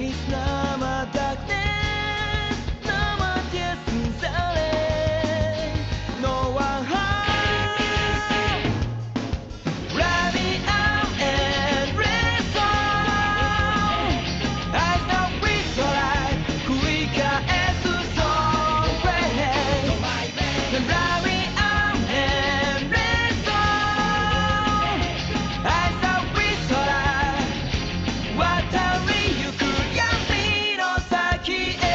Face no more darkness, no more tears in silence. No one home. Ride me out and rest on. I know it's alright. 繰り返す song play. Ride me out and rest on. I know it's alright. 渡りゆく闇の先へ。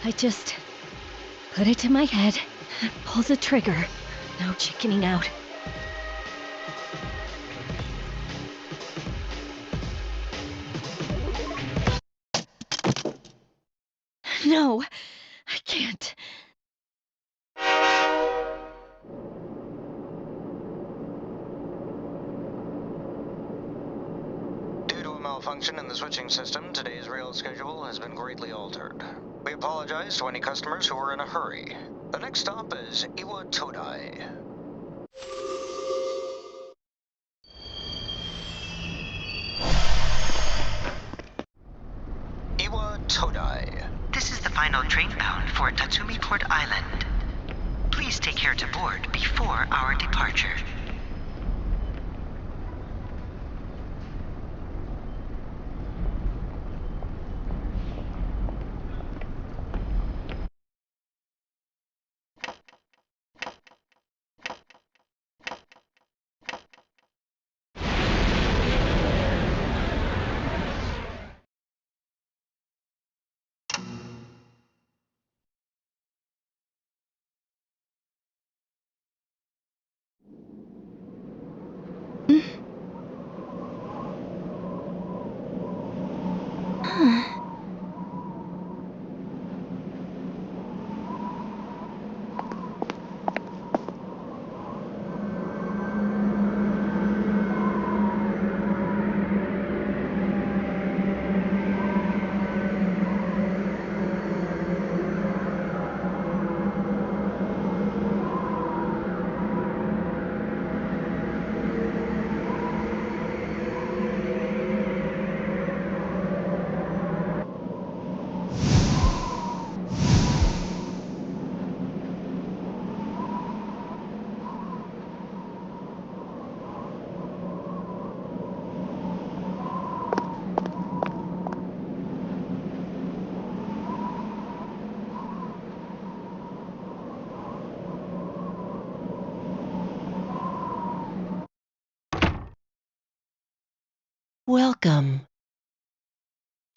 I just put it to my head, pull the trigger. No chickening out. No, I can't. Due to a malfunction in the switching system, today's rail schedule has been greatly altered. We apologize to any customers who are in a hurry. The next stop is Iwa Todai. Iwa Todai. This is the final train bound for Tatsumi Port Island. Please take care to board before our departure. Welcome.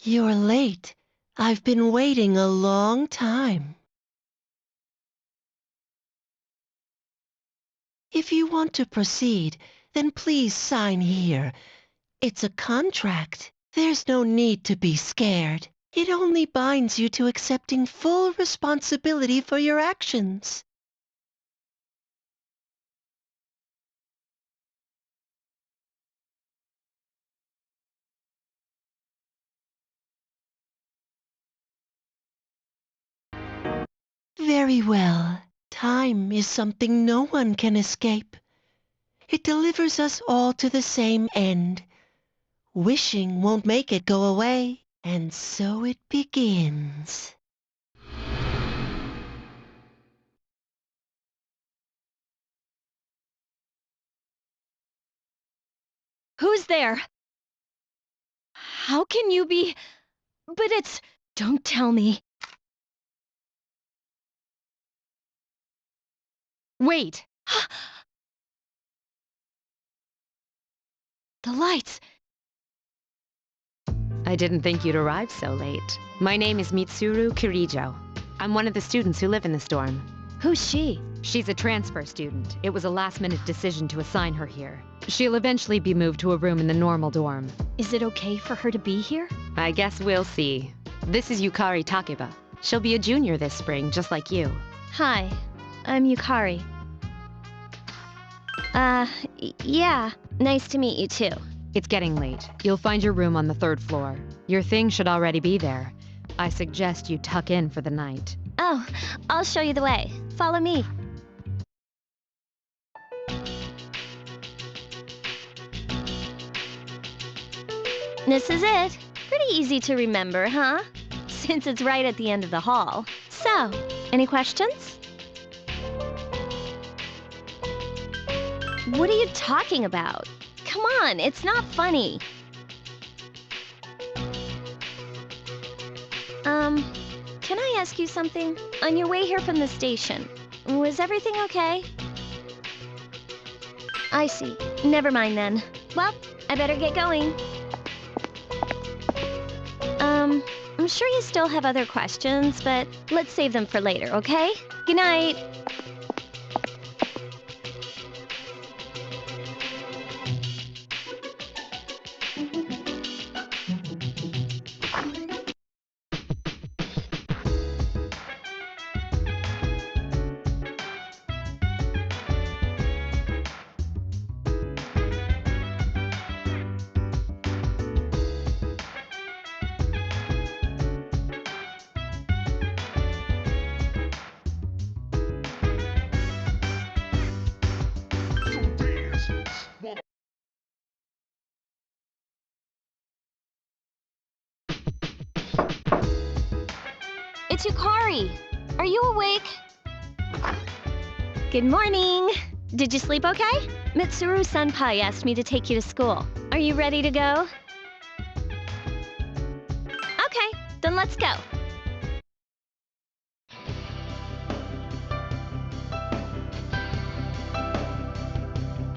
You're late. I've been waiting a long time. If you want to proceed, then please sign here. It's a contract. There's no need to be scared. It only binds you to accepting full responsibility for your actions. Very well. Time is something no one can escape. It delivers us all to the same end. Wishing won't make it go away. And so it begins. Who's there? How can you be... But it's... Don't tell me. Wait! The lights! I didn't think you'd arrive so late. My name is Mitsuru Kirijo. I'm one of the students who live in this dorm. Who's she? She's a transfer student. It was a last-minute decision to assign her here. She'll eventually be moved to a room in the normal dorm. Is it okay for her to be here? I guess we'll see. This is Yukari Takeba. She'll be a junior this spring, just like you. Hi, I'm Yukari. Yeah, nice to meet you too. It's getting late. You'll find your room on the 3rd floor. Your things should already be there. I suggest you tuck in for the night. Oh, I'll show you the way. Follow me. This is it. Pretty easy to remember, huh? Since it's right at the end of the hall. So, any questions? What are you talking about? Come on, it's not funny. Can I ask you something? On your way here from the station, was everything okay? I see. Never mind then. Well, I better get going. I'm sure you still have other questions, but let's save them for later, okay? Good night. It's Yukari. Are you awake? Good morning. Did you sleep okay? Mitsuru-senpai asked me to take you to school. Are you ready to go? Okay, then let's go.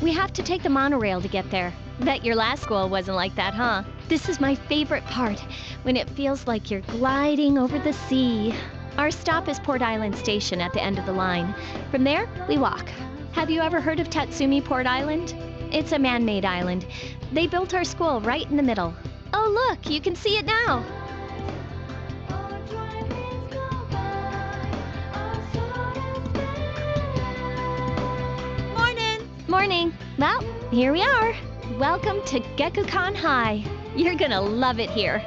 We have to take the monorail to get there. Bet your last school wasn't like that, huh? This is my favorite part, when it feels like you're gliding over the sea. Our stop is Port Island Station at the end of the line. From there, we walk. Have you ever heard of Tatsumi Port Island? It's a man-made island. They built our school right in the middle. Oh look, you can see it now. Morning. Well, here we are. Welcome to Gekukan High. You're gonna love it here.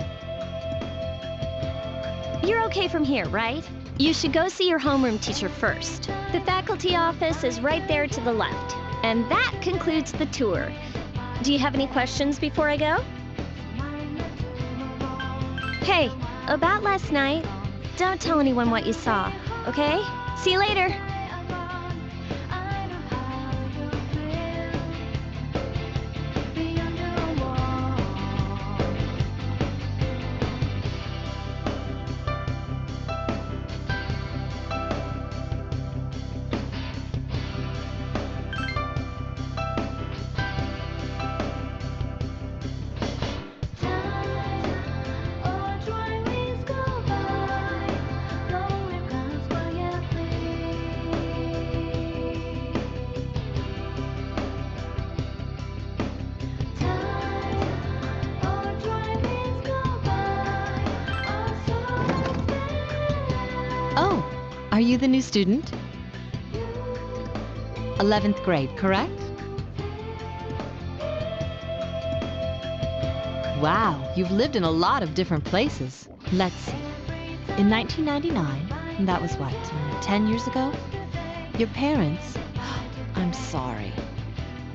You're okay from here, right? You should go see your homeroom teacher first. The faculty office is right there to the left. And that concludes the tour. Do you have any questions before I go? Hey, about last night, don't tell anyone what you saw, okay? See you later. Oh, are you the new student? 11th grade, correct? Wow, you've lived in a lot of different places. Let's see. In 1999, that was what, 10 years ago? Your parents... I'm sorry.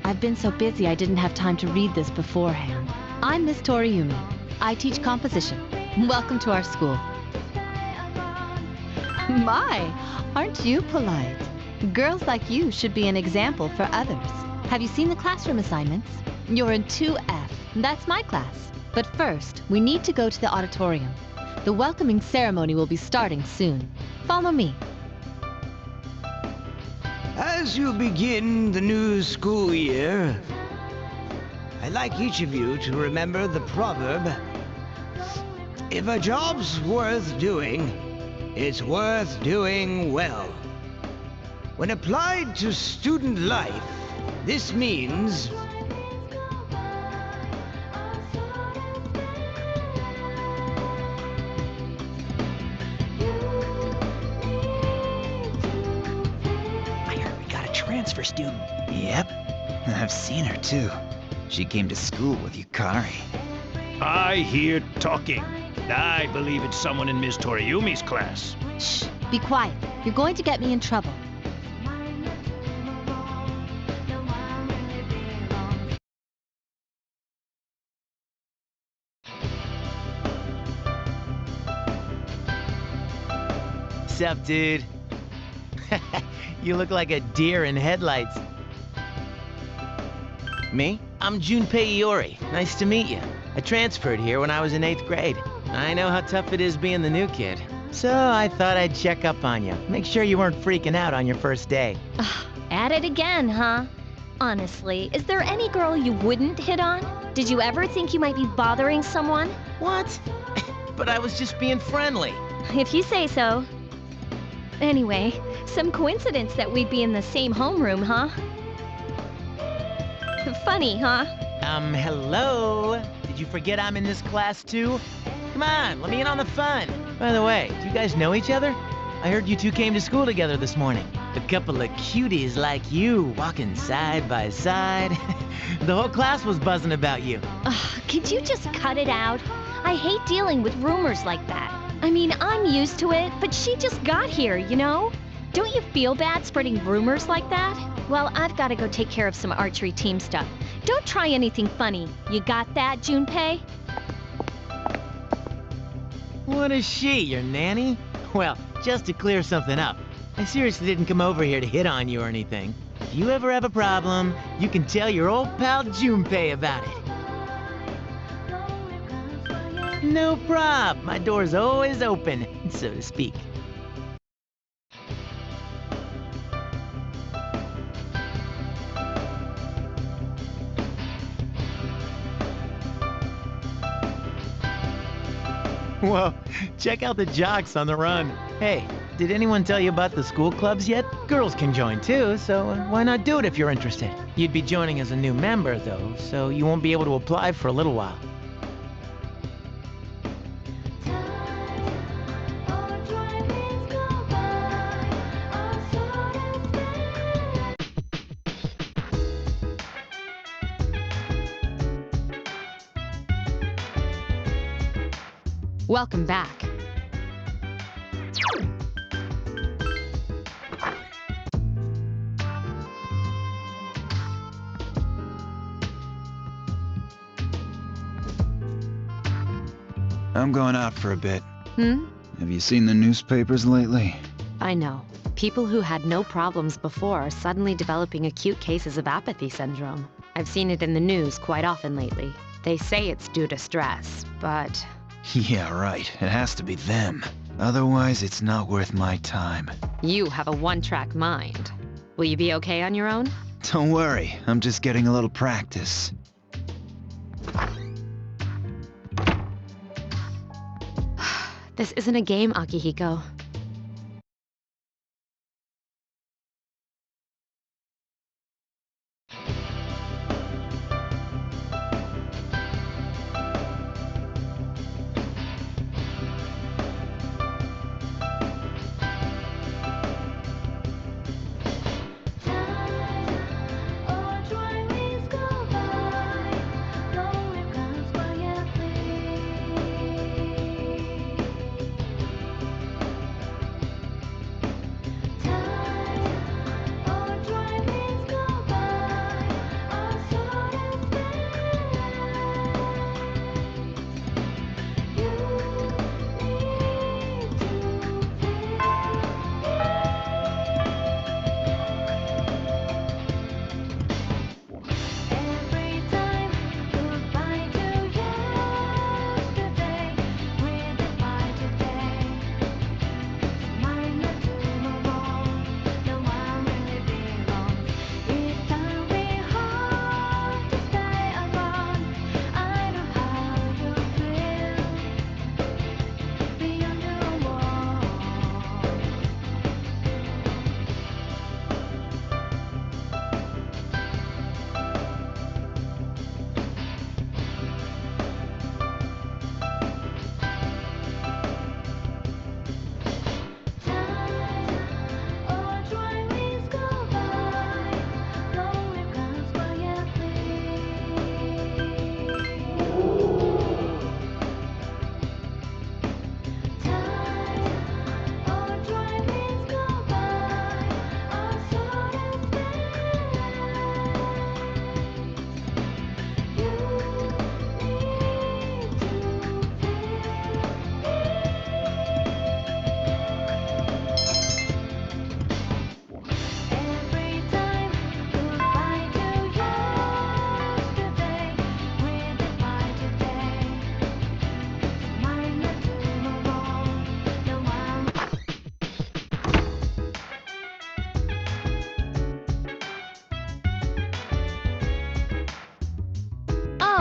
I've been so busy I didn't have time to read this beforehand. I'm Miss Toriumi. I teach composition. Welcome to our school. My, aren't you polite? Girls like you should be an example for others. Have you seen the classroom assignments? You're in 2F. That's my class. But first, we need to go to the auditorium. The welcoming ceremony will be starting soon. Follow me. As you begin the new school year, I'd like each of you to remember the proverb, if a job's worth doing, it's worth doing well. When applied to student life, this means I heard we got a transfer student. Yep, I've seen her too. She came to school with Yukari. I hear talking. I believe it's someone in Miss Toriumi's class. Shh, be quiet. You're going to get me in trouble. Sup, dude? You look like a deer in headlights. Me? I'm Junpei Iori. Nice to meet you. I transferred here when I was in 8th grade. I know how tough it is being the new kid. So I thought I'd check up on you. Make sure you weren't freaking out on your first day. At it again, huh? Honestly, is there any girl you wouldn't hit on? Did you ever think you might be bothering someone? What? But I was just being friendly. If you say so. Anyway, some coincidence that we'd be in the same homeroom, huh? Funny, huh? Hello? Did you forget I'm in this class too? Come on, let me in on the fun. By the way, do you guys know each other? I heard you two came to school together this morning. A couple of cuties like you, walking side by side. The whole class was buzzing about you. Could you just cut it out? I hate dealing with rumors like that. I mean, I'm used to it, but she just got here, you know? Don't you feel bad spreading rumors like that? Well, I've got to go take care of some archery team stuff. Don't try anything funny. You got that, Junpei? What is she, your nanny? Well, just to clear something up, I seriously didn't come over here to hit on you or anything. If you ever have a problem, you can tell your old pal Junpei about it. No prob. My door's always open, so to speak. Whoa, check out the jocks on the run. Hey, did anyone tell you about the school clubs yet? Girls can join too, so why not do it if you're interested? You'd be joining as a new member though, so you won't be able to apply for a little while. Welcome back. I'm going out for a bit. Hmm? Have you seen the newspapers lately? I know. People who had no problems before are suddenly developing acute cases of apathy syndrome. I've seen it in the news quite often lately. They say it's due to stress, but... Yeah, right. It has to be them. Otherwise, it's not worth my time. You have a one-track mind. Will you be okay on your own? Don't worry, I'm just getting a little practice. This isn't a game, Akihiko.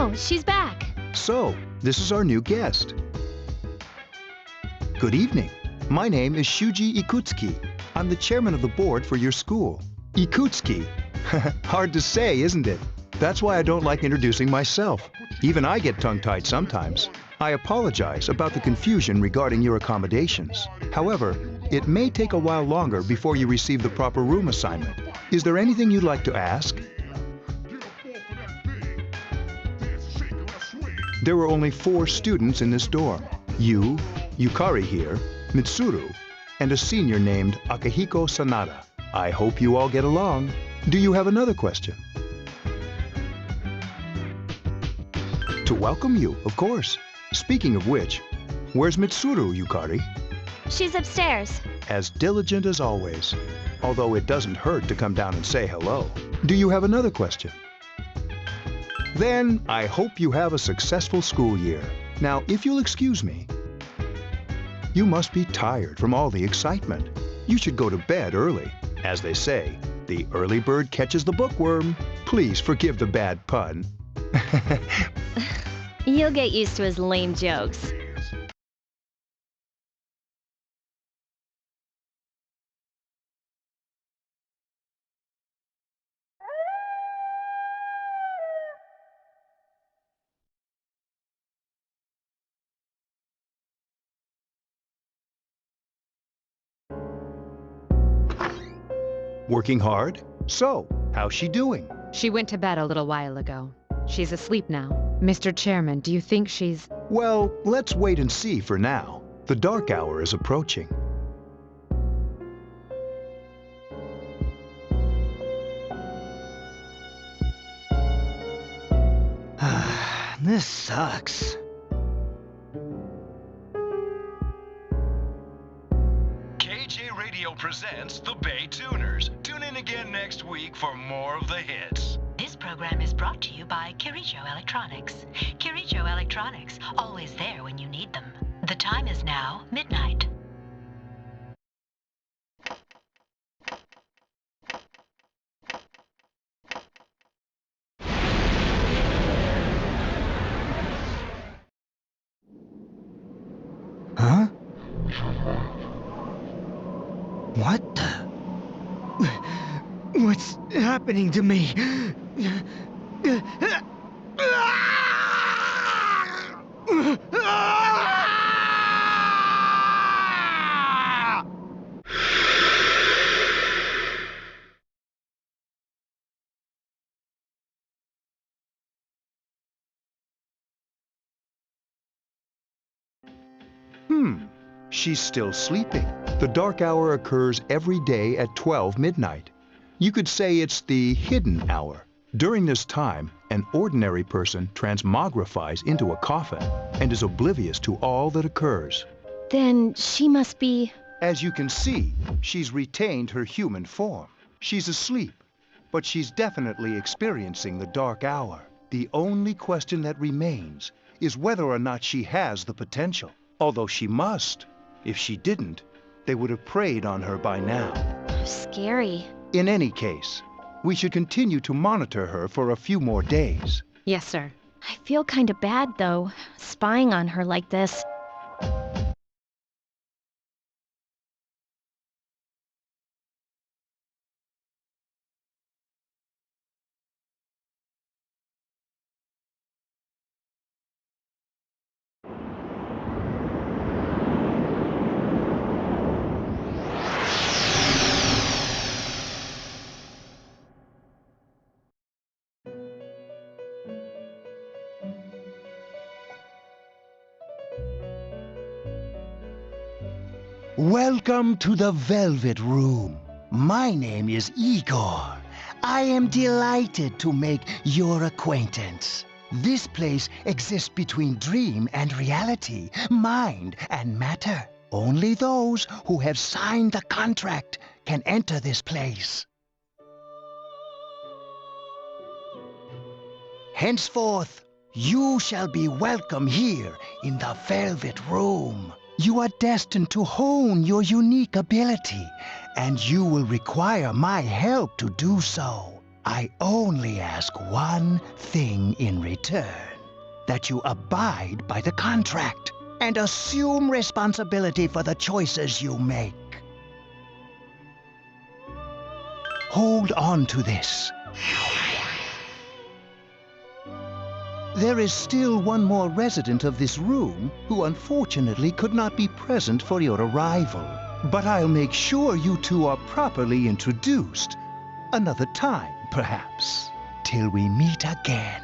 Oh, she's back. So, this is our new guest. Good evening. My name is Shuji Ikutsuki. I'm the chairman of the board for your school. Ikutsuki. Hard to say, isn't it? That's why I don't like introducing myself. Even I get tongue-tied sometimes. I apologize about the confusion regarding your accommodations. However, it may take a while longer before you receive the proper room assignment. Is there anything you'd like to ask? There were only 4 students in this dorm. You, Yukari here, Mitsuru, and a senior named Akihiko Sanada. I hope you all get along. Do you have another question? To welcome you, of course. Speaking of which, where's Mitsuru, Yukari? She's upstairs. As diligent as always. Although it doesn't hurt to come down and say hello. Do you have another question? Then, I hope you have a successful school year. Now, if you'll excuse me, you must be tired from all the excitement. You should go to bed early. As they say, the early bird catches the bookworm. Please forgive the bad pun. You'll get used to his lame jokes. Working hard? So, how's she doing? She went to bed a little while ago. She's asleep now. Mr. Chairman, do you think she's... Well, let's wait and see for now. The dark hour is approaching. This sucks. KJ Radio presents the Bay Tuners. Tune in again next week for more of the hits. This program is brought to you by Kirijo Electronics. Kirijo Electronics, always there when you need them. The time is now midnight. Huh? What the? What's happening to me? She's still sleeping. The dark hour occurs every day at 12 midnight. You could say it's the hidden hour. During this time, an ordinary person transmogrifies into a coffin and is oblivious to all that occurs. Then she must be... As you can see, she's retained her human form. She's asleep, but she's definitely experiencing the dark hour. The only question that remains is whether or not she has the potential, although she must. If she didn't, they would have preyed on her by now. Scary. In any case, we should continue to monitor her for a few more days. Yes, sir. I feel kinda bad, though, spying on her like this. Welcome to the Velvet Room. My name is Igor. I am delighted to make your acquaintance. This place exists between dream and reality, mind and matter. Only those who have signed the contract can enter this place. Henceforth, you shall be welcome here in the Velvet Room. You are destined to hone your unique ability, and you will require my help to do so. I only ask one thing in return. that you abide by the contract and assume responsibility for the choices you make. Hold on to this. There is still one more resident of this room who unfortunately could not be present for your arrival. But I'll make sure you two are properly introduced. Another time, perhaps, till we meet again.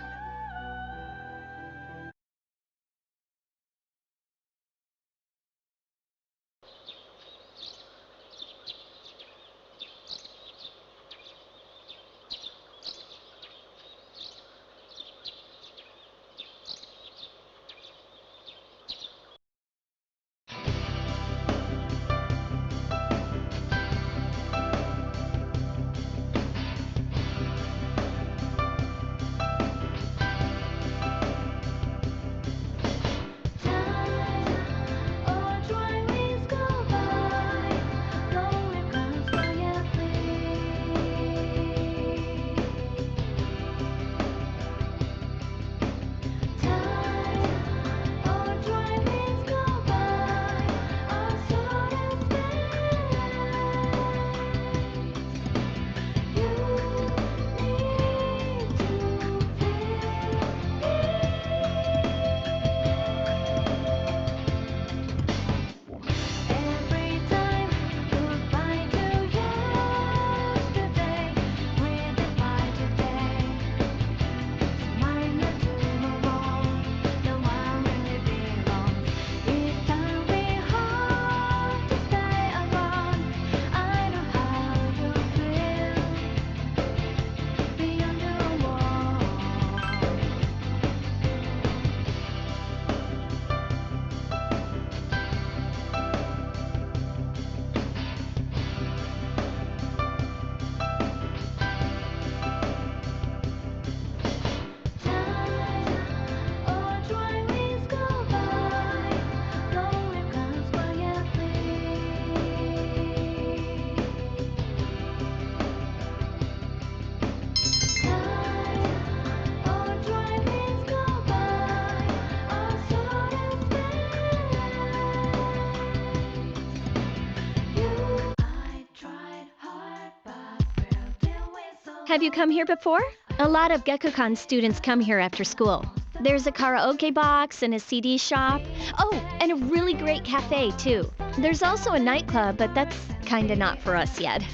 Have you come here before? A lot of Gekkoukan students come here after school. There's a karaoke box and a CD shop. Oh, and a really great cafe, too. There's also a nightclub, but that's kinda not for us yet.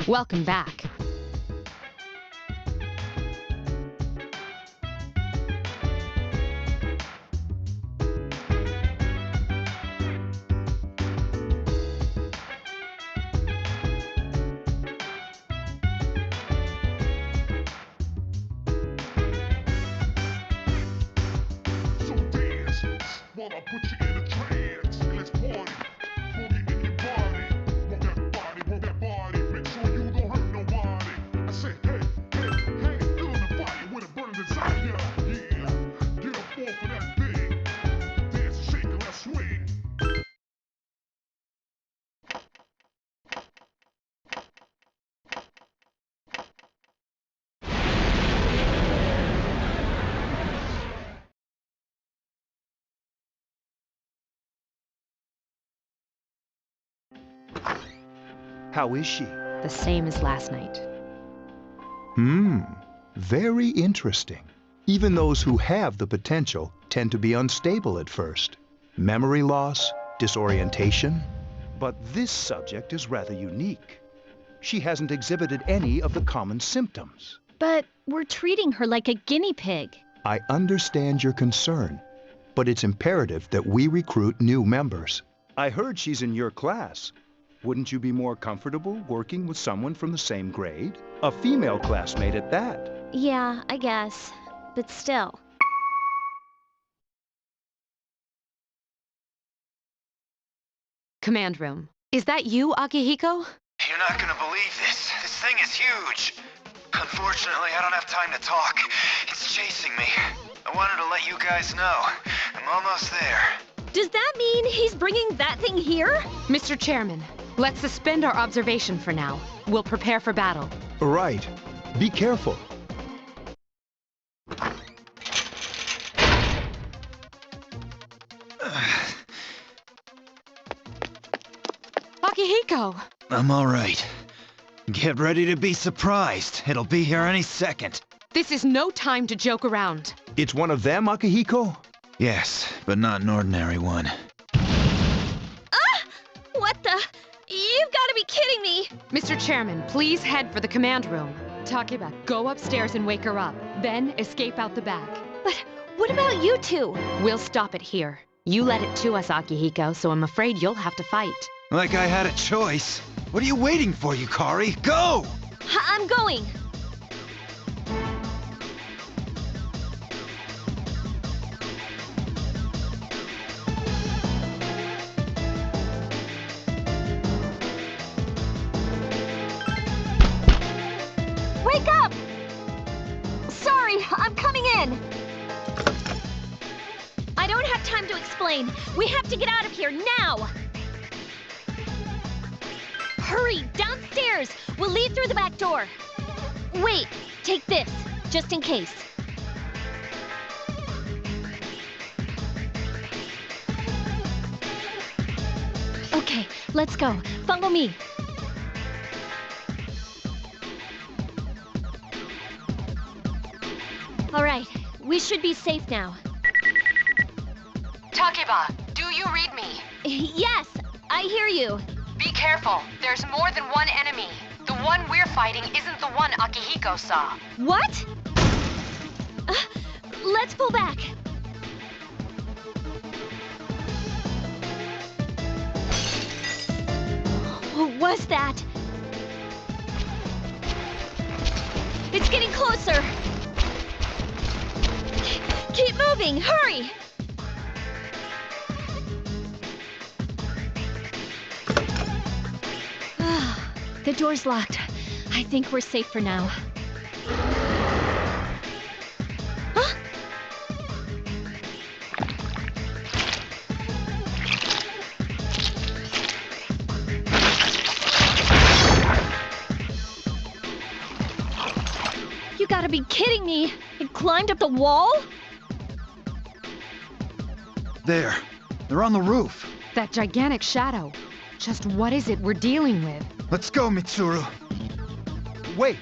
Welcome back. While I put you in a trance, let's party. Boogie in your body. Want that body. Make sure you don't hurt nobody. I say, hey, feeling the fire with a burning desire. Yeah, get up off of that thing. Dance and shake and let's swing. How is she? The same as last night. Very interesting. Even those who have the potential tend to be unstable at first. Memory loss, disorientation. But this subject is rather unique. She hasn't exhibited any of the common symptoms. But we're treating her like a guinea pig. I understand your concern, but it's imperative that we recruit new members. I heard she's in your class. Wouldn't you be more comfortable working with someone from the same grade? A female classmate at that. Yeah, I guess. But still. Command room. Is that you, Akihiko? You're not gonna believe this. This thing is huge. Unfortunately, I don't have time to talk. It's chasing me. I wanted to let you guys know. I'm almost there. Does that mean he's bringing that thing here? Mr. Chairman, let's suspend our observation for now. We'll prepare for battle. Right. Be careful. Akihiko! I'm all right. Get ready to be surprised. It'll be here any second. This is no time to joke around. It's one of them, Akihiko? Yes, but not an ordinary one. Ah! What the? You've got to be kidding me! Mr. Chairman, please head for the command room. Takeba, go upstairs and wake her up. Then escape out the back. But what about you two? We'll stop it here. You led it to us, Akihiko, so I'm afraid you'll have to fight. Like I had a choice. What are you waiting for, Yukari? Go! I'm going! Wake up! Sorry, I'm coming in! I don't have time to explain. We have to get out of here now! Hurry, downstairs! We'll leave through the back door. Wait, take this, just in case. Okay, let's go. Follow me. All right, we should be safe now. Takeba, do you read me? Yes, I hear you. Be careful. There's more than one enemy. The one we're fighting isn't the one Akihiko saw. What? Let's pull back. What was that? It's getting closer. Keep moving, hurry! The door's locked. I think we're safe for now. Huh? You gotta be kidding me! It climbed up the wall? There. They're on the roof. That gigantic shadow. Just what is it we're dealing with? Let's go, Mitsuru. Wait!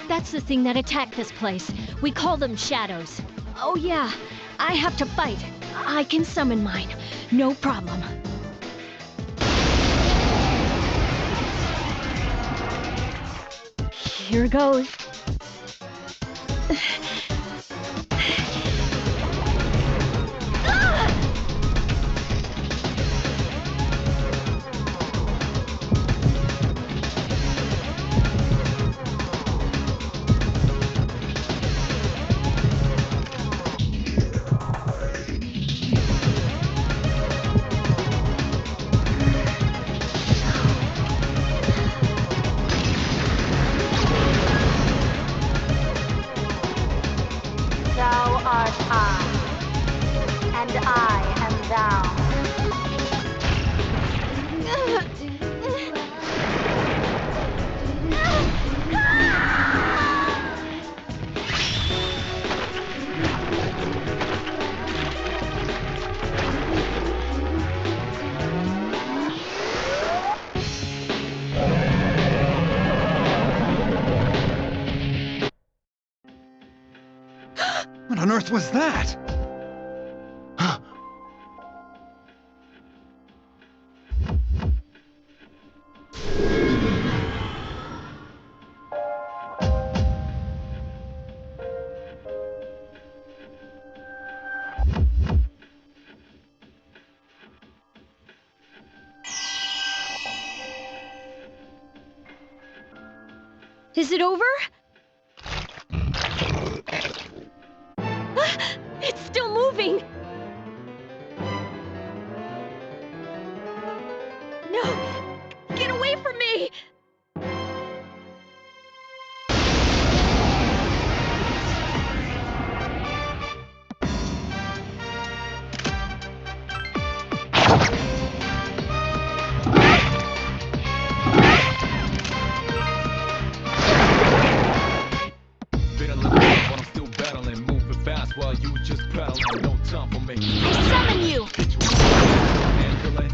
That's the thing that attacked this place. We call them shadows. Oh yeah, I have to fight. I can summon mine. No problem. Here goes. Thou art I, and I am thou. What on earth was that? Is it over? It's still moving! No! Get away from me! Been a little rough, but I'm still battling. Moving fast while you just paddling. No time for me. Summon you! Handling.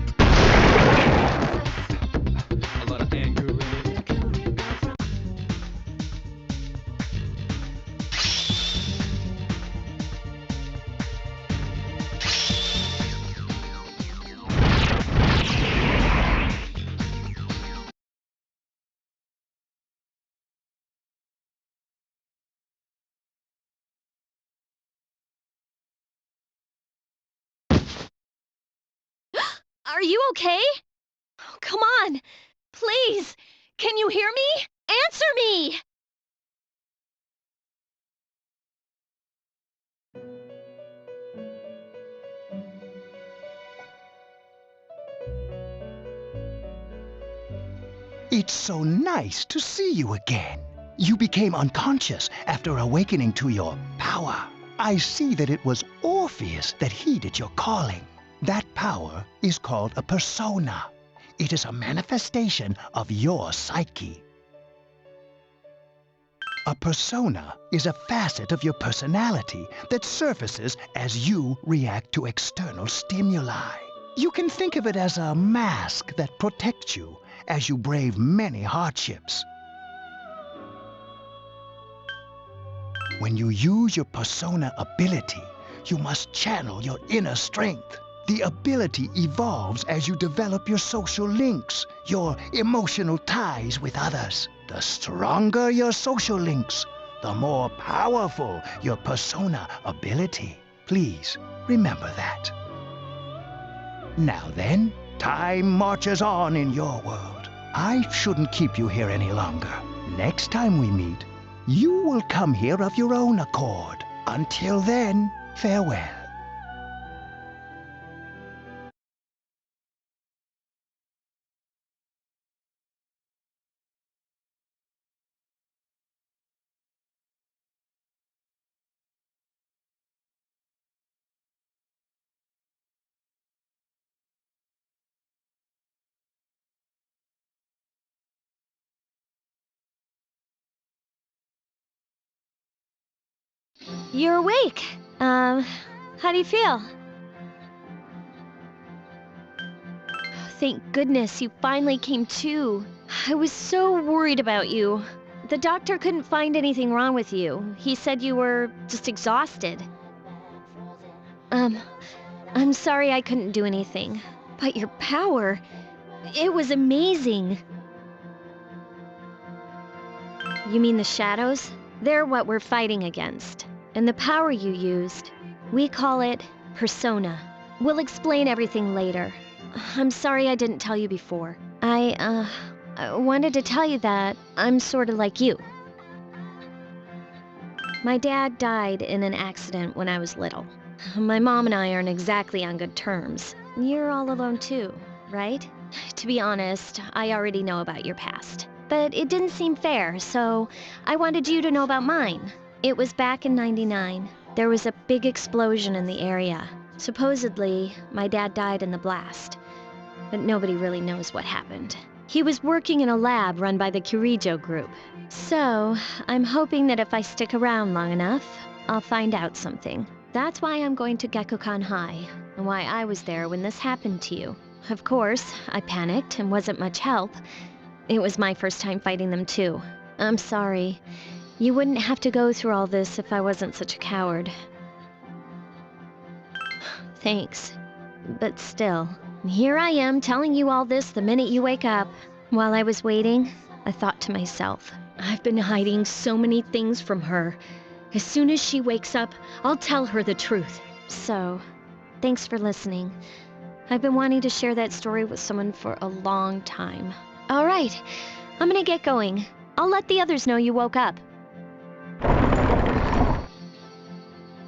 A lot of anger in it. Are you okay? Oh, come on! Please! Can you hear me? Answer me! It's so nice to see you again. You became unconscious after awakening to your power. I see that it was Orpheus that heeded your calling. That power is called a persona. It is a manifestation of your psyche. A persona is a facet of your personality that surfaces as you react to external stimuli. You can think of it as a mask that protects you as you brave many hardships. When you use your persona ability, you must channel your inner strength. The ability evolves as you develop your social links, your emotional ties with others. The stronger your social links, the more powerful your persona ability. Please remember that. Now then, time marches on in your world. I shouldn't keep you here any longer. Next time we meet, you will come here of your own accord. Until then, farewell. You're awake. How do you feel? Thank goodness you finally came to. I was so worried about you. The doctor couldn't find anything wrong with you. He said you were just exhausted. I'm sorry I couldn't do anything. But your power, it was amazing. You mean the shadows? They're what we're fighting against. And the power you used, we call it persona. We'll explain everything later. I'm sorry I didn't tell you before. I wanted to tell you that I'm sort of like you. My dad died in an accident when I was little. My mom and I aren't exactly on good terms. You're all alone too, right? To be honest, I already know about your past. But it didn't seem fair, so I wanted you to know about mine. It was back in '99. There was a big explosion in the area. Supposedly, my dad died in the blast. But nobody really knows what happened. He was working in a lab run by the Kirijo group. So, I'm hoping that if I stick around long enough, I'll find out something. That's why I'm going to Gekkoukan High, and why I was there when this happened to you. Of course, I panicked and wasn't much help. It was my first time fighting them too. I'm sorry. You wouldn't have to go through all this if I wasn't such a coward. Thanks. But still, here I am telling you all this the minute you wake up. While I was waiting, I thought to myself, I've been hiding so many things from her. As soon as she wakes up, I'll tell her the truth. So, thanks for listening. I've been wanting to share that story with someone for a long time. All right, I'm gonna get going. I'll let the others know you woke up.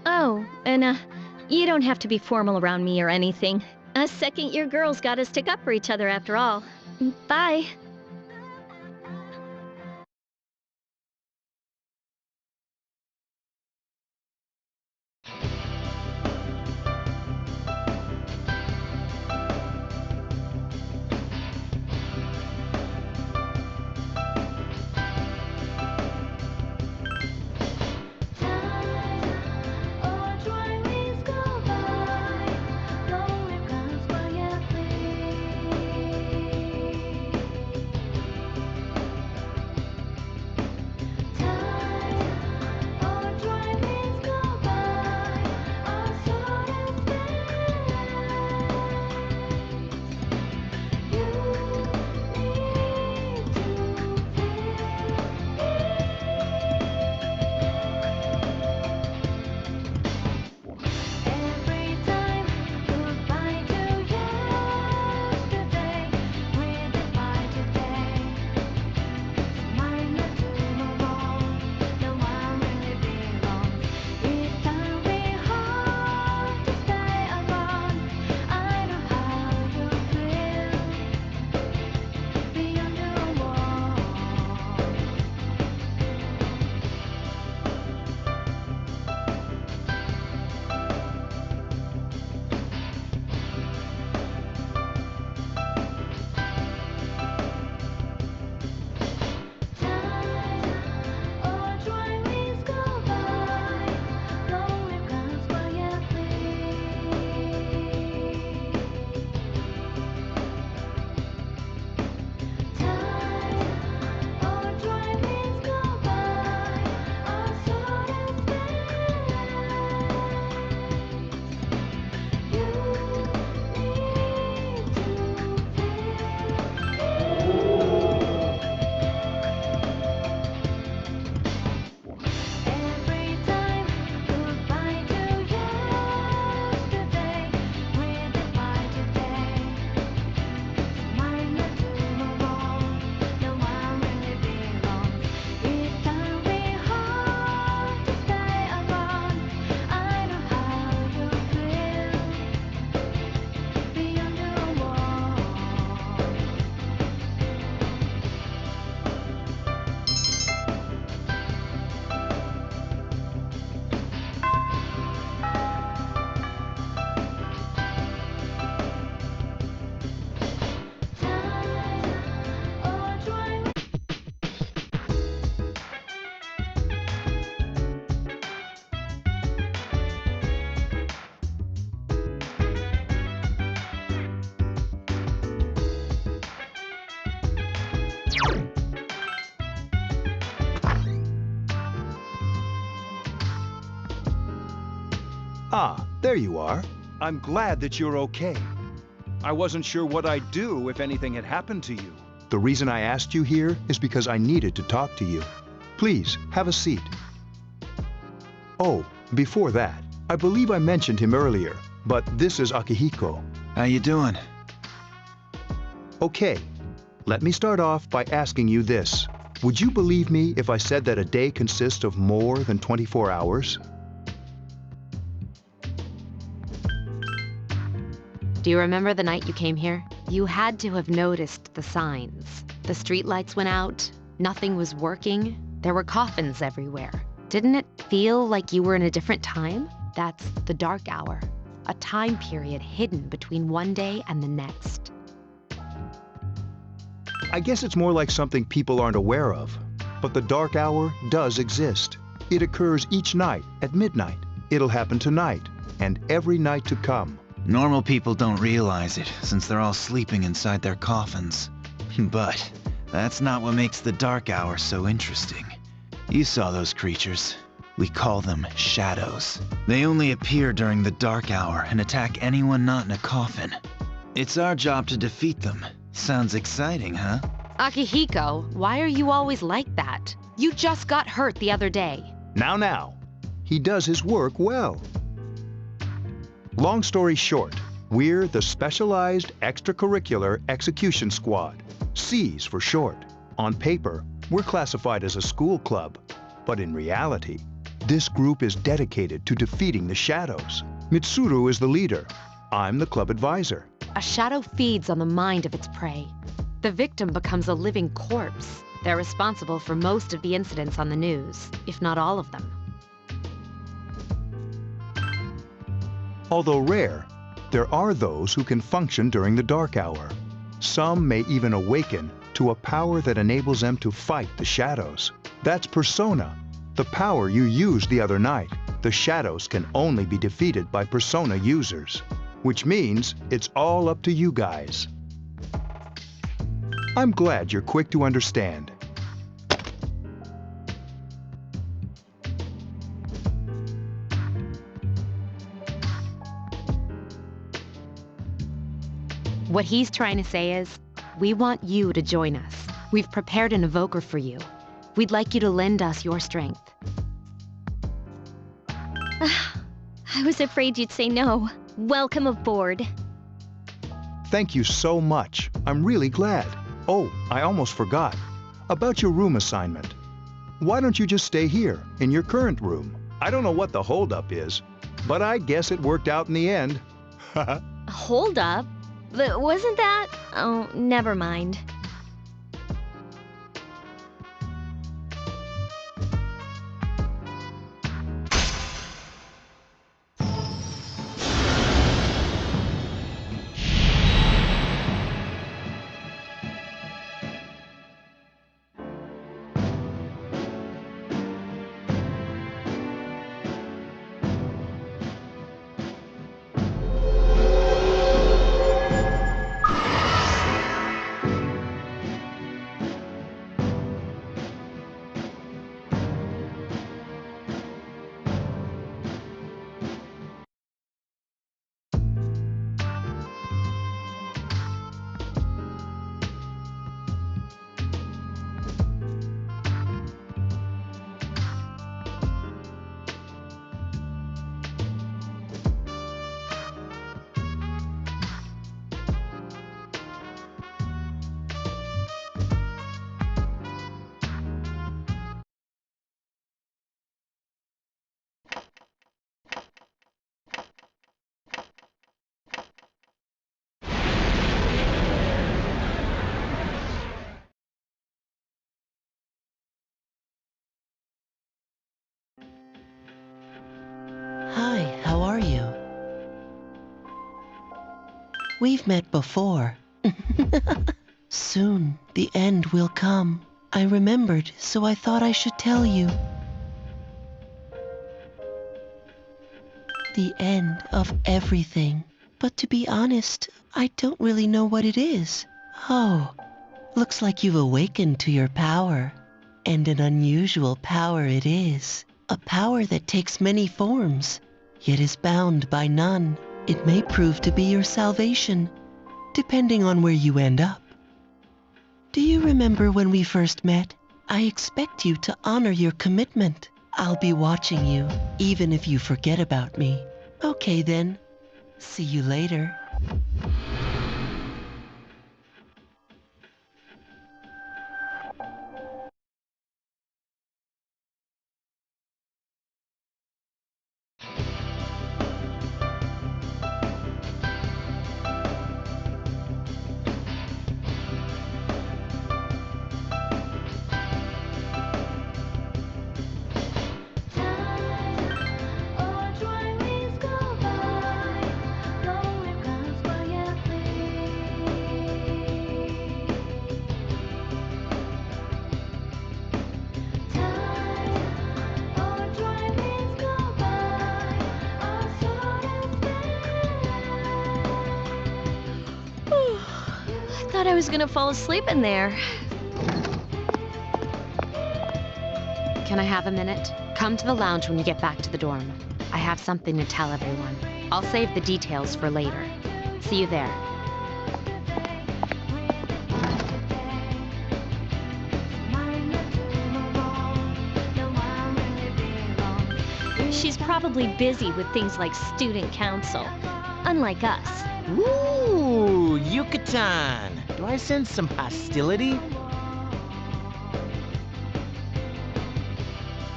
Oh, and you don't have to be formal around me or anything. Us second-year girls gotta stick up for each other after all. Bye. Ah, there you are. I'm glad that you're okay. I wasn't sure what I'd do if anything had happened to you. The reason I asked you here is because I needed to talk to you. Please, have a seat. Oh, before that, I believe I mentioned him earlier, but this is Akihiko. How you doing? Okay, let me start off by asking you this. Would you believe me if I said that a day consists of more than 24 hours? Do you remember the night you came here? You had to have noticed the signs. The streetlights went out, nothing was working, there were coffins everywhere. Didn't it feel like you were in a different time? That's the dark hour, a time period hidden between one day and the next. I guess it's more like something people aren't aware of. But the dark hour does exist. It occurs each night at midnight. It'll happen tonight and every night to come. Normal people don't realize it, since they're all sleeping inside their coffins. But that's not what makes the dark hour so interesting. You saw those creatures. We call them shadows. They only appear during the dark hour and attack anyone not in a coffin. It's our job to defeat them. Sounds exciting, huh? Akihiko, why are you always like that? You just got hurt the other day. Now. He does his work well. Long story short, we're the Specialized Extracurricular Execution Squad, SEAS for short. On paper, we're classified as a school club, but in reality, this group is dedicated to defeating the shadows. Mitsuru is the leader. I'm the club advisor. A shadow feeds on the mind of its prey. The victim becomes a living corpse. They're responsible for most of the incidents on the news, if not all of them. Although rare, there are those who can function during the dark hour. Some may even awaken to a power that enables them to fight the shadows. That's Persona, the power you used the other night. The shadows can only be defeated by Persona users, which means it's all up to you guys. I'm glad you're quick to understand. What he's trying to say is, we want you to join us. We've prepared an evoker for you. We'd like you to lend us your strength. I was afraid you'd say no. Welcome aboard. Thank you so much. I'm really glad. Oh, I almost forgot. About your room assignment. Why don't you just stay here, in your current room? I don't know what the holdup is, but I guess it worked out in the end. Hold up? But wasn't that? Oh, never mind. Hi, how are you? We've met before. Soon, the end will come. I remembered, so I thought I should tell you. The end of everything. But to be honest, I don't really know what it is. Oh, looks like you've awakened to your power. And an unusual power it is. A power that takes many forms. yet is bound by none. It may prove to be your salvation, depending on where you end up. Do you remember when we first met? I expect you to honor your commitment. I'll be watching you, even if you forget about me. Okay then. See you later. I was gonna fall asleep in there. Can I have a minute? Come to the lounge when you get back to the dorm. I have something to tell everyone. I'll save the details for later. See you there. She's probably busy with things like student council, unlike us. Ooh, Yucatan! Do I sense some hostility?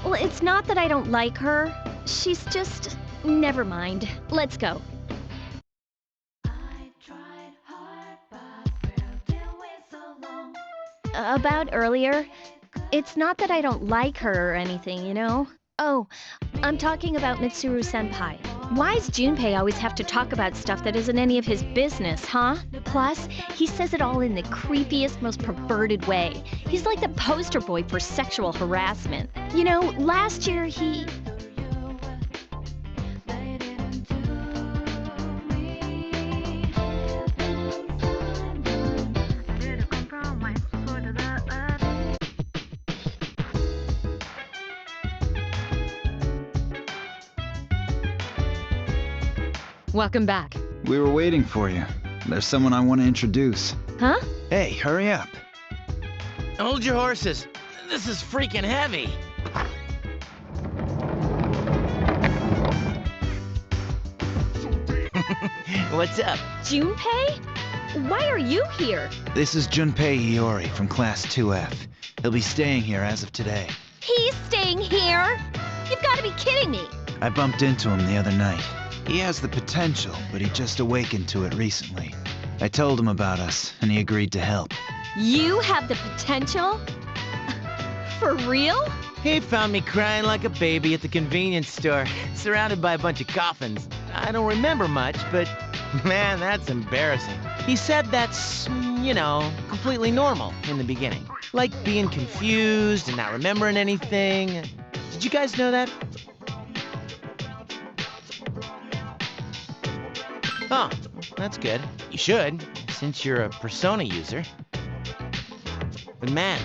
Well, it's not that I don't like her. She's just... Never mind. Let's go. About earlier, it's not that I don't like her or anything, you know? Oh, I'm talking about Mitsuru-senpai. Why's Junpei always have to talk about stuff that isn't any of his business, huh? Plus, he says it all in the creepiest, most perverted way. He's like the poster boy for sexual harassment. You know, last year he... Welcome back. We were waiting for you. There's someone I want to introduce. Huh? Hey, hurry up. Hold your horses. This is freaking heavy. What's up? Junpei? Why are you here? This is Junpei Iori from Class 2F. He'll be staying here as of today. He's staying here? You've got to be kidding me. I bumped into him the other night. He has the potential, but he just awakened to it recently. I told him about us, and he agreed to help. You have the potential? For real? He found me crying like a baby at the convenience store, surrounded by a bunch of coffins. I don't remember much, but man, that's embarrassing. He said that's, you know, completely normal in the beginning. Like being confused and not remembering anything. Did you guys know that? Oh, that's good. You should, since you're a Persona user. But man,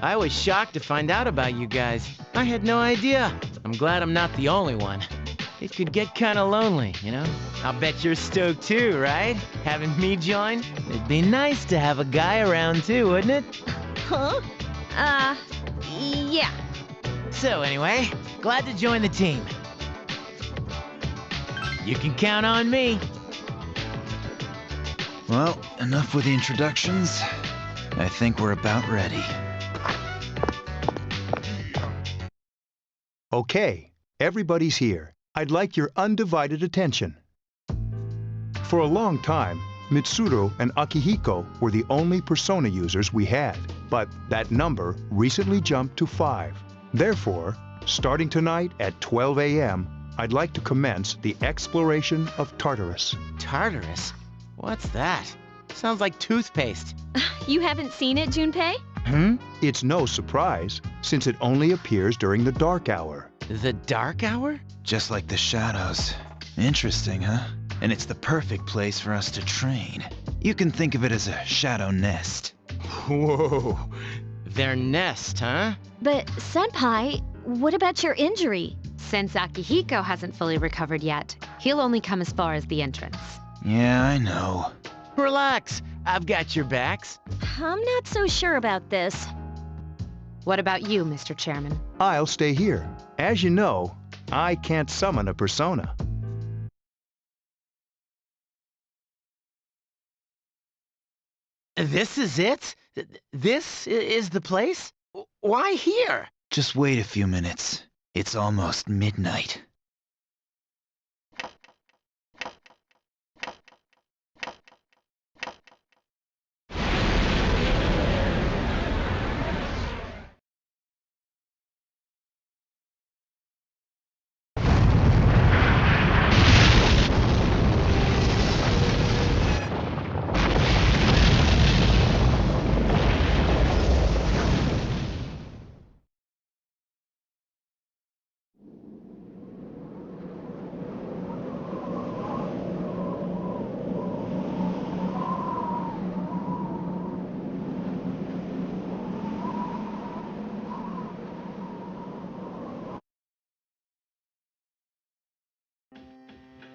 I was shocked to find out about you guys. I had no idea. I'm glad I'm not the only one. It could get kinda lonely, you know? I'll bet you're stoked too, right? Having me join? It'd be nice to have a guy around too, wouldn't it? Huh? Yeah. So anyway, glad to join the team. You can count on me. Well, enough with the introductions. I think we're about ready. Okay, everybody's here. I'd like your undivided attention. For a long time, Mitsuru and Akihiko were the only Persona users we had, but that number recently jumped to 5. Therefore, starting tonight at 12 a.m., I'd like to commence the exploration of Tartarus. Tartarus? What's that? Sounds like toothpaste. You haven't seen it, Junpei? It's no surprise, since it only appears during the dark hour. The dark hour? Just like the shadows. Interesting, huh? And it's the perfect place for us to train. You can think of it as a shadow nest. Whoa. Their nest, huh? But, Senpai, what about your injury? Since Akihiko hasn't fully recovered yet, he'll only come as far as the entrance. Yeah, I know. Relax, I've got your backs. I'm not so sure about this. What about you, Mr. Chairman? I'll stay here. As you know, I can't summon a persona. This is it? This is the place? Why here? Just wait a few minutes. It's almost midnight.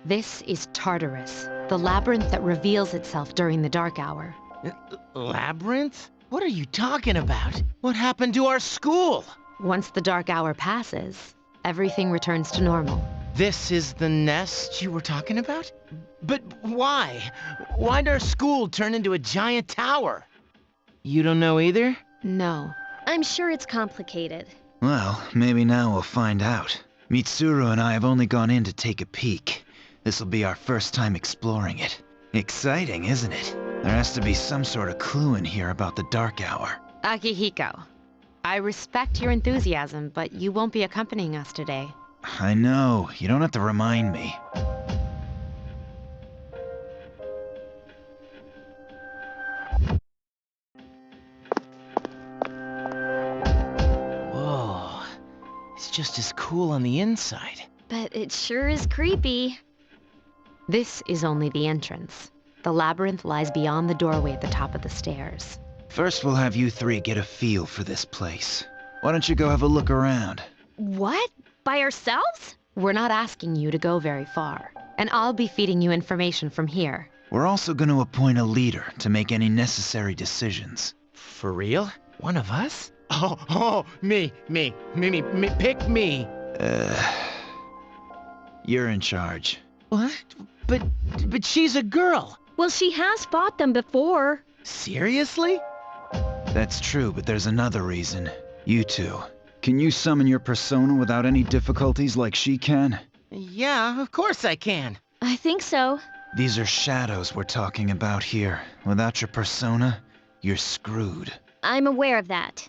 This is Tartarus, the labyrinth that reveals itself during the dark hour. Labyrinth? What are you talking about? What happened to our school? Once the dark hour passes, everything returns to normal. This is the nest you were talking about? But why? Why'd our school turn into a giant tower? You don't know either? No. I'm sure it's complicated. Well, maybe now we'll find out. Mitsuru and I have only gone in to take a peek. This'll be our first time exploring it. Exciting, isn't it? There has to be some sort of clue in here about the dark hour. Akihiko, I respect your enthusiasm, but you won't be accompanying us today. I know. You don't have to remind me. Whoa. It's just as cool on the inside. But it sure is creepy. This is only the entrance. The labyrinth lies beyond the doorway at the top of the stairs. First, we'll have you three get a feel for this place. Why don't you go have a look around? What? By ourselves? We're not asking you to go very far, and I'll be feeding you information from here. We're also going to appoint a leader to make any necessary decisions. For real? One of us? Oh, me, pick me. You're in charge. What? But she's a girl. Well, she has fought them before. Seriously? That's true, but there's another reason. You two. Can you summon your persona without any difficulties like she can? Yeah, of course I can. I think so. These are shadows we're talking about here. Without your persona, you're screwed. I'm aware of that.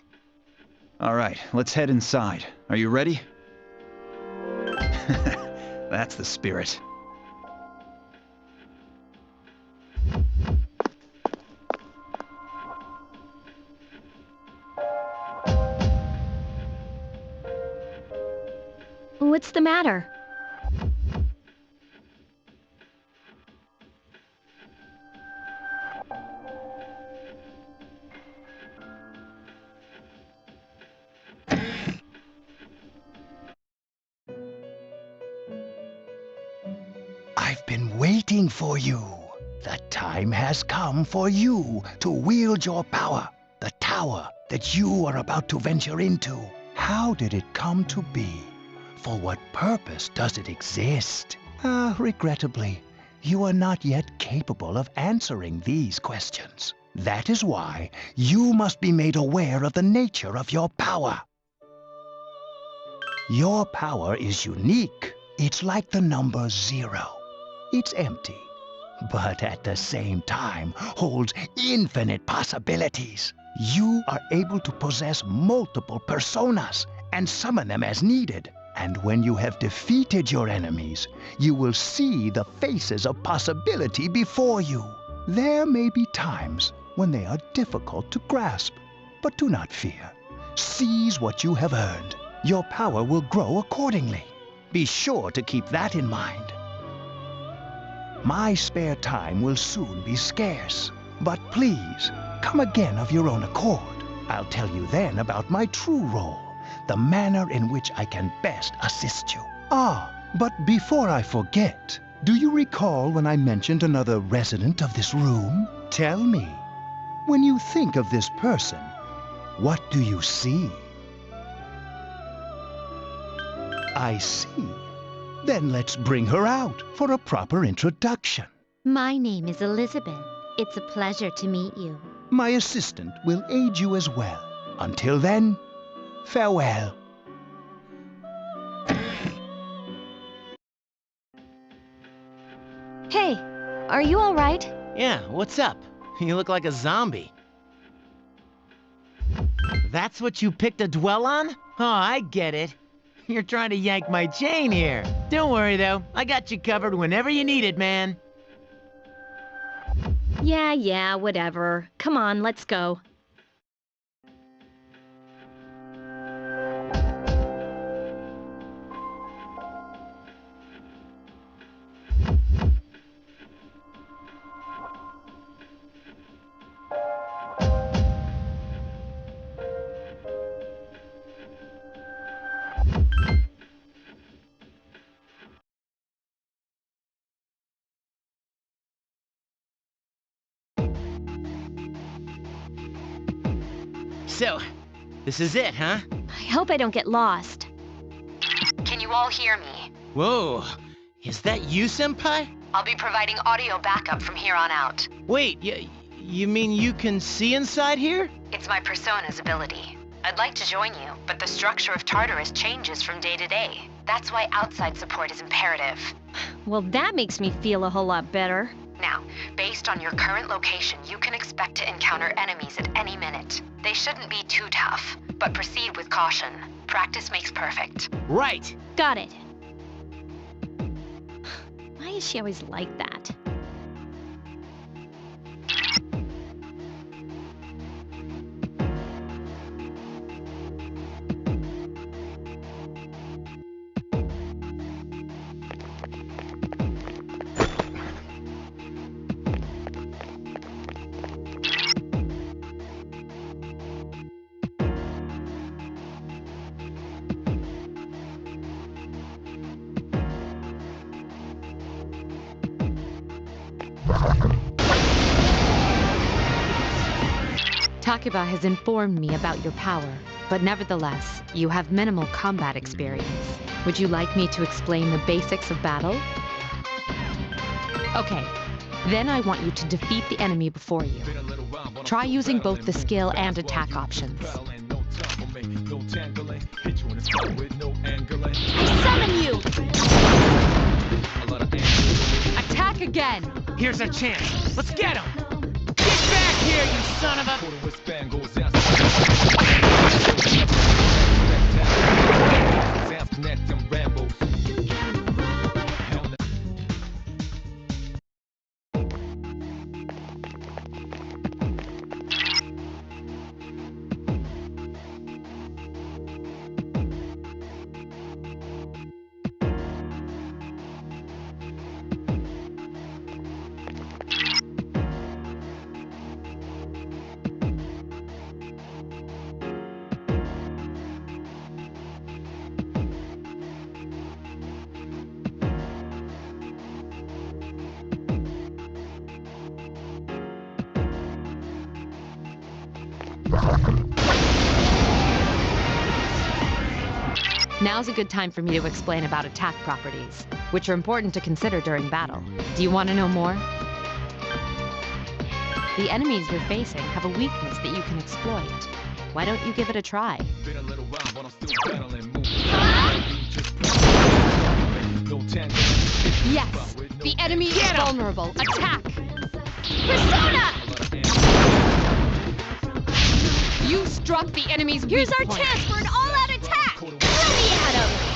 Alright, let's head inside. Are you ready? That's the spirit. What's the matter? I've been waiting for you. The time has come for you to wield your power. The tower that you are about to venture into. How did it come to be? For what purpose does it exist? Regrettably, you are not yet capable of answering these questions. That is why you must be made aware of the nature of your power. Your power is unique. It's like the number 0. It's empty, but at the same time holds infinite possibilities. You are able to possess multiple personas and summon them as needed. And when you have defeated your enemies, you will see the faces of possibility before you. There may be times when they are difficult to grasp, but do not fear. Seize what you have earned. Your power will grow accordingly. Be sure to keep that in mind. My spare time will soon be scarce, but please, come again of your own accord. I'll tell you then about my true role the manner in which I can best assist you. Ah, but before I forget, do you recall when I mentioned another resident of this room? Tell me, when you think of this person, what do you see? I see. Then let's bring her out for a proper introduction. My name is Elizabeth. It's a pleasure to meet you. My assistant will aid you as well. Until then, farewell. Hey, are you all right? Yeah, what's up? You look like a zombie. That's what you picked to dwell on? Oh, I get it. You're trying to yank my chain here. Don't worry, though. I got you covered whenever you need it, man. Yeah, whatever. Come on, let's go. So, this is it, huh? I hope I don't get lost. Can you all hear me? Whoa, is that you, Senpai? I'll be providing audio backup from here on out. Wait, you mean you can see inside here? It's my persona's ability. I'd like to join you, but the structure of Tartarus changes from day to day. That's why outside support is imperative. Well, that makes me feel a whole lot better. Now, based on your current location, you can expect to encounter enemies at any minute. They shouldn't be too tough, but proceed with caution. Practice makes perfect. Right. Got it. Why is she always like that? Takuba has informed me about your power, but nevertheless, you have minimal combat experience. Would you like me to explain the basics of battle? Okay, then I want you to defeat the enemy before you. Try using both the skill and attack options. I summon you! Attack again! Here's our chance. Let's get him! Get back here, you son of a... Now's a good time for me to explain about attack properties, which are important to consider during battle. Do you want to know more? The enemies you're facing have a weakness that you can exploit. Why don't you give it a try? Yes! The enemy is vulnerable. Attack! Persona! You struck the enemy's weak Here's our point. chance for an all-out attack! Throw me at him!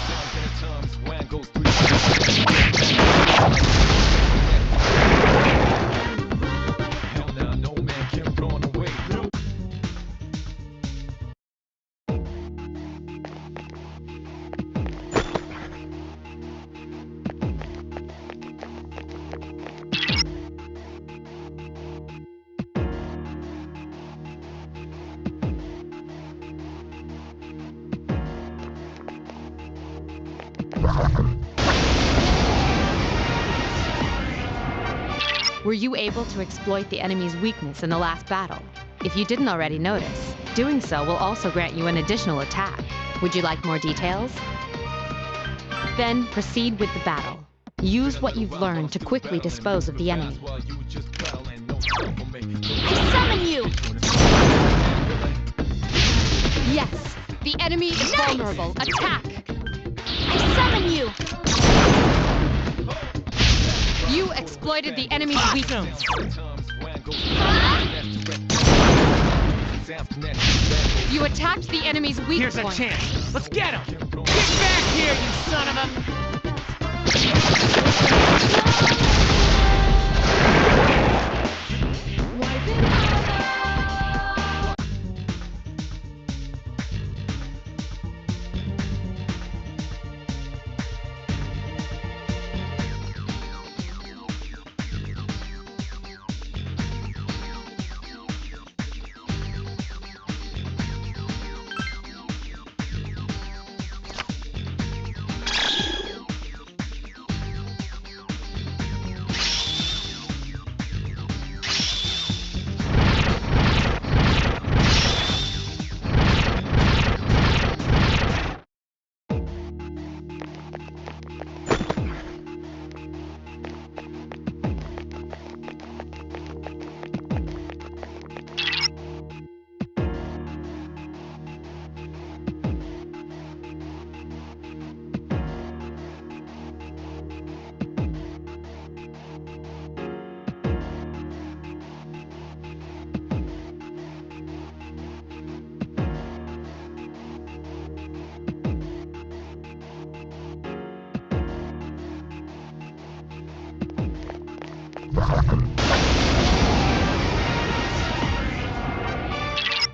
Were you able to exploit the enemy's weakness in the last battle? If you didn't already notice, doing so will also grant you an additional attack. Would you like more details? Then proceed with the battle. Use what you've learned to quickly dispose of the enemy. Summon you! Yes, the enemy is vulnerable. Attack! Summon you! You exploited the enemy's weakness. You attacked the enemy's weak Here's point. a chance. Let's get him! Get back here, you son of a...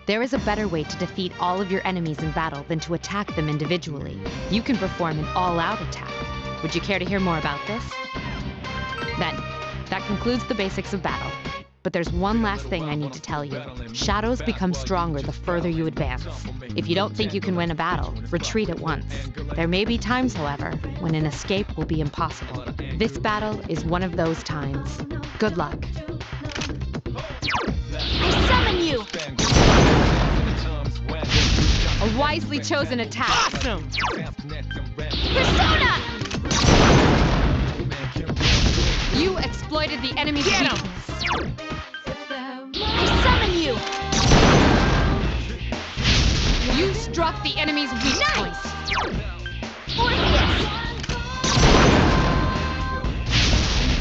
There is a better way to defeat all of your enemies in battle than to attack them individually. You can perform an all-out attack. Would you care to hear more about this? Then, that concludes the basics of battle. But there's one last thing I need to tell you. Shadows become stronger the further you advance. If you don't think you can win a battle, retreat at once. There may be times, however, when an escape will be impossible. This battle is one of those times. Good luck. Summon you! A wisely chosen attack. Awesome! Persona! You exploited the enemy's weakness. Summon you! You struck the enemy's weak point. Orpheus!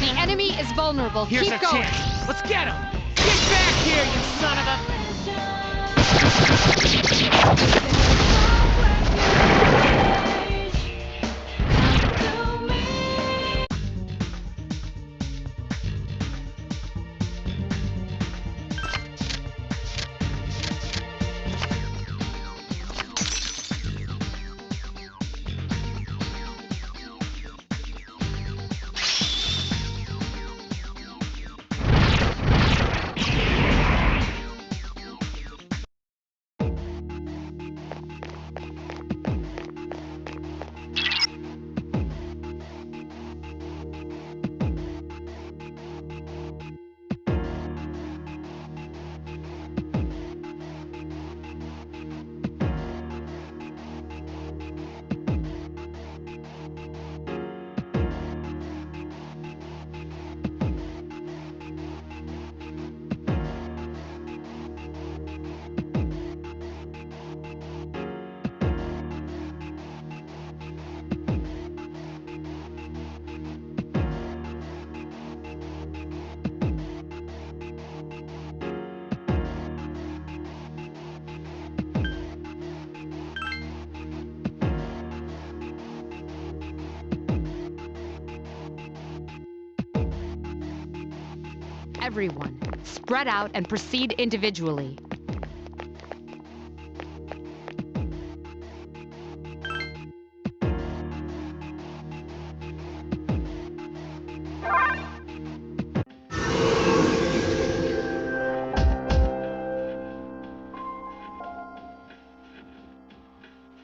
The enemy is vulnerable. Here's Keep a going. chance. Let's get him! Get back here, you son of a... Everyone, spread out and proceed individually.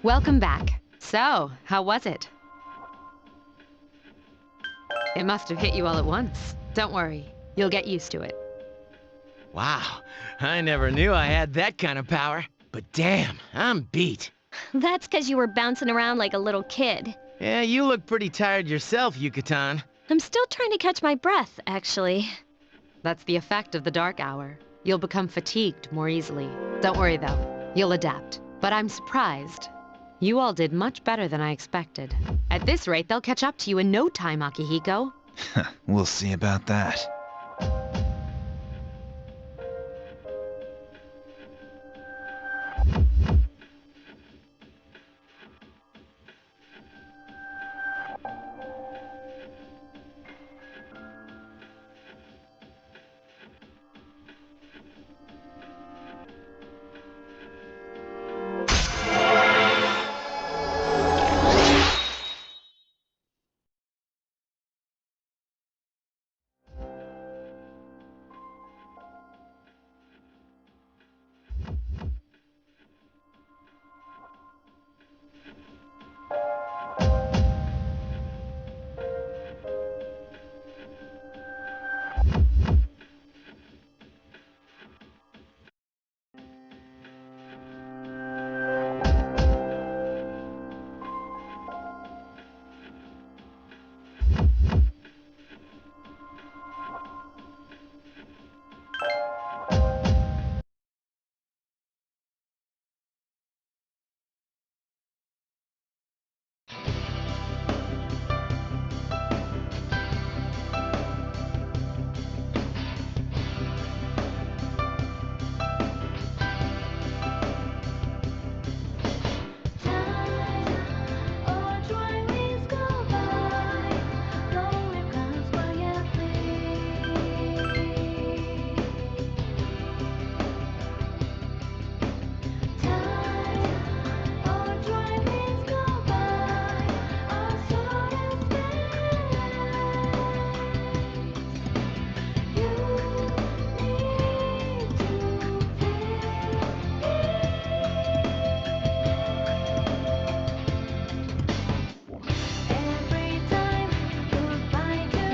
Welcome back. So, how was it? It must have hit you all at once. Don't worry. You'll get used to it. Wow, I never knew I had that kind of power. But damn, I'm beat. That's 'cause you were bouncing around like a little kid. Yeah, you look pretty tired yourself, Yucatan. I'm still trying to catch my breath, actually. That's the effect of the dark hour. You'll become fatigued more easily. Don't worry though, you'll adapt. But I'm surprised. You all did much better than I expected. At this rate, they'll catch up to you in no time, Akihiko. We'll see about that.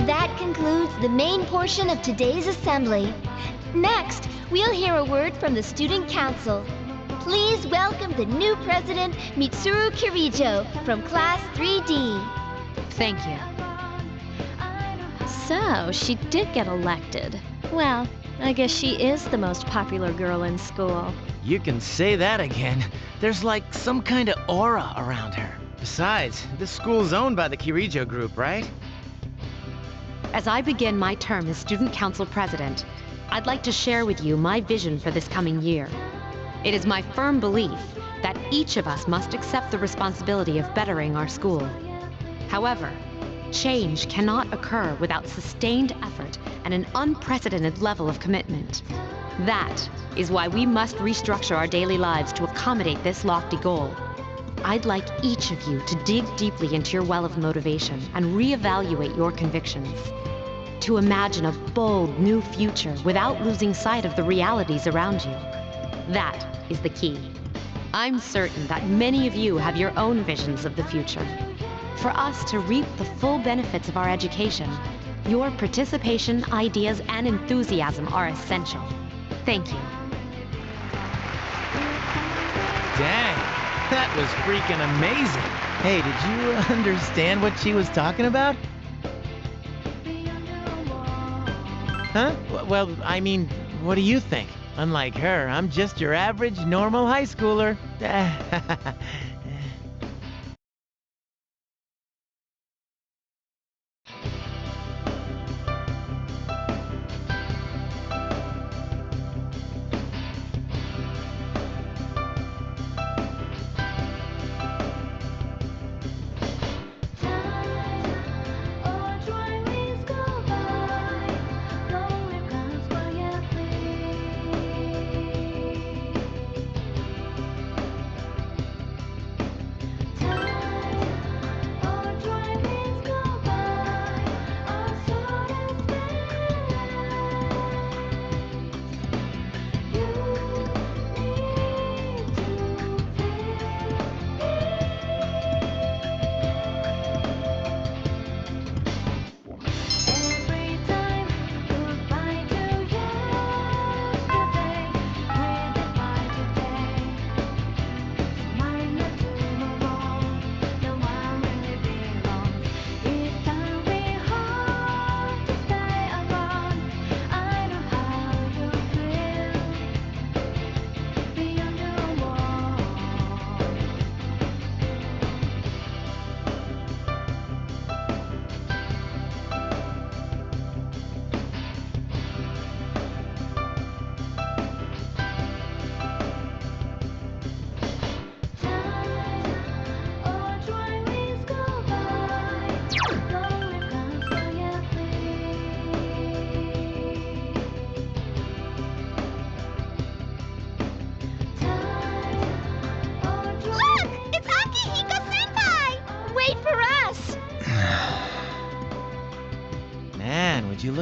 That concludes the main portion of today's assembly. Next, we'll hear a word from the Student Council. Please welcome the new president, Mitsuru Kirijo, from Class 3D. Thank you. So, she did get elected. Well, I guess she is the most popular girl in school. You can say that again. There's like some kind of aura around her. Besides, this school's owned by the Kirijo Group, right? As I begin my term as Student Council President, I'd like to share with you my vision for this coming year. It is my firm belief that each of us must accept the responsibility of bettering our school. However, change cannot occur without sustained effort and an unprecedented level of commitment. That is why we must restructure our daily lives to accommodate this lofty goal. I'd like each of you to dig deeply into your well of motivation and reevaluate your convictions. To imagine a bold, new future without losing sight of the realities around you. That is the key. I'm certain that many of you have your own visions of the future. For us to reap the full benefits of our education, your participation, ideas, and enthusiasm are essential. Thank you. Dang, that was freaking amazing. Hey, did you understand what she was talking about? Huh? Well, I mean, what do you think? Unlike her, I'm just your average, normal high schooler.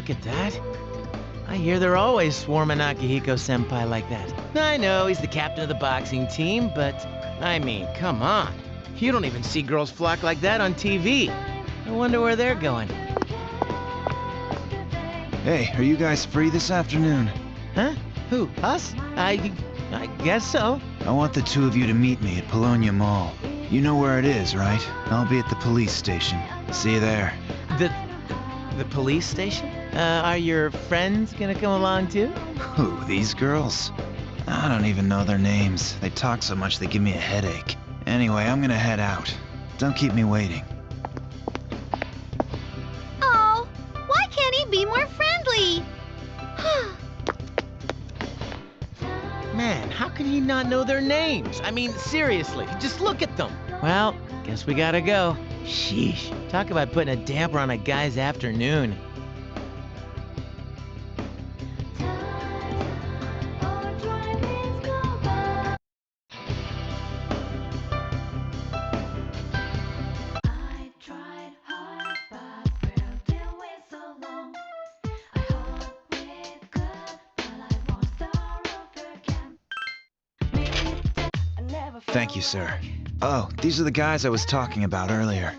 look at that. I hear they're always swarming Akihiko-senpai like that. I know he's the captain of the boxing team, but I mean, come on. You don't even see girls flock like that on TV. I wonder where they're going. Hey, are you guys free this afternoon? Huh? Who? Us? I guess so. I want the two of you to meet me at Polonia Mall. You know where it is, right? I'll be at the police station. See you there. The police station? Are your friends gonna come along too? Who, these girls? I don't even know their names. They talk so much they give me a headache. Anyway, I'm gonna head out. Don't keep me waiting. Oh, why can't he be more friendly? Man, how can he not know their names? I mean, seriously, just look at them. Well, guess we gotta go. Sheesh, talk about putting a damper on a guy's afternoon. Thank you, sir. Oh, these are the guys I was talking about earlier.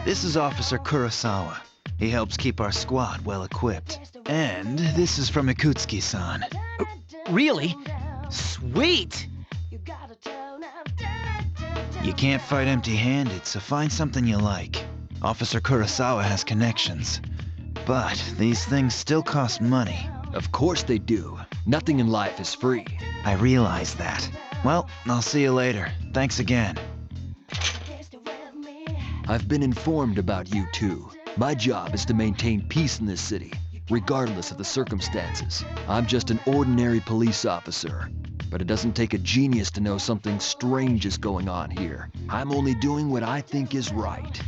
This is Officer Kurosawa. He helps keep our squad well equipped. And this is from Ikutsuki-san. Really? Sweet! You can't fight empty-handed, so find something you like. Officer Kurosawa has connections. But these things still cost money. Of course they do. Nothing in life is free. I realize that. Well, I'll see you later. Thanks again. I've been informed about you two. My job is to maintain peace in this city, regardless of the circumstances. I'm just an ordinary police officer. But it doesn't take a genius to know something strange is going on here. I'm only doing what I think is right.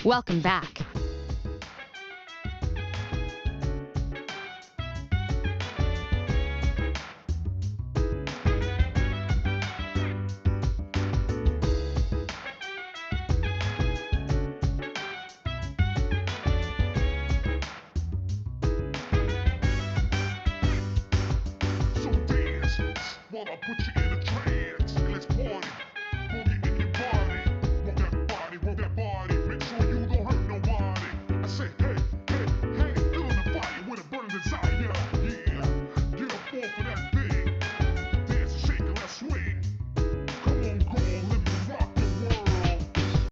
Welcome back.